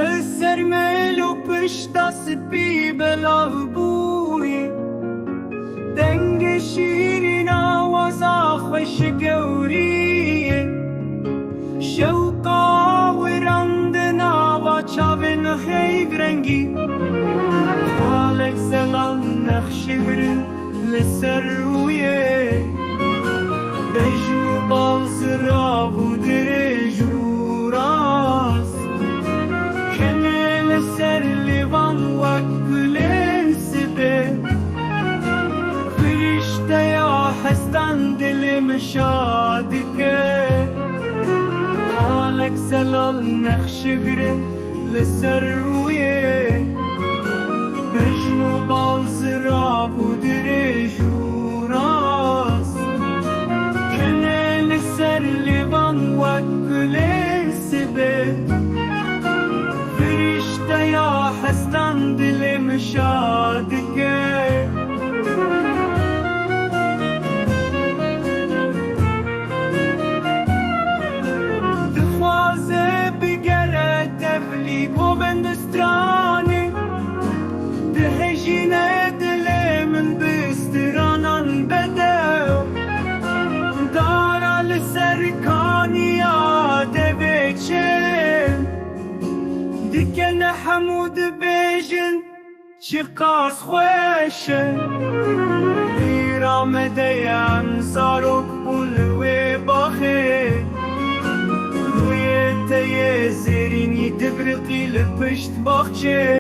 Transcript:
لسرمل و پشت سپی بلاو بوی دنگ شیرین آوازا خوش گوریه شوقا و راندنا و چاون خیگ رنگی خالق زلال نقش برن لسر رویه بجو باز را بودر جوراس کنه لسر لیوان وک گلن سبه فرشته یا هستن دلم شادکه خالق زلال نقش برن لسر رویه بجو باز را بودر جوراس کنه لسر لیوان وک گلن سبه فرشته یا هستن دلم شادکه دخوازه بگره تفلی و بندسترانه دهجینه دل من بسترانان بدو دارا لسرکانیا دبیچن دکن حمود بیجن چی قاس خوشن دیرامده انصارک بلوی باخه روی تیه زیرینی دبرقی لپشت باخچه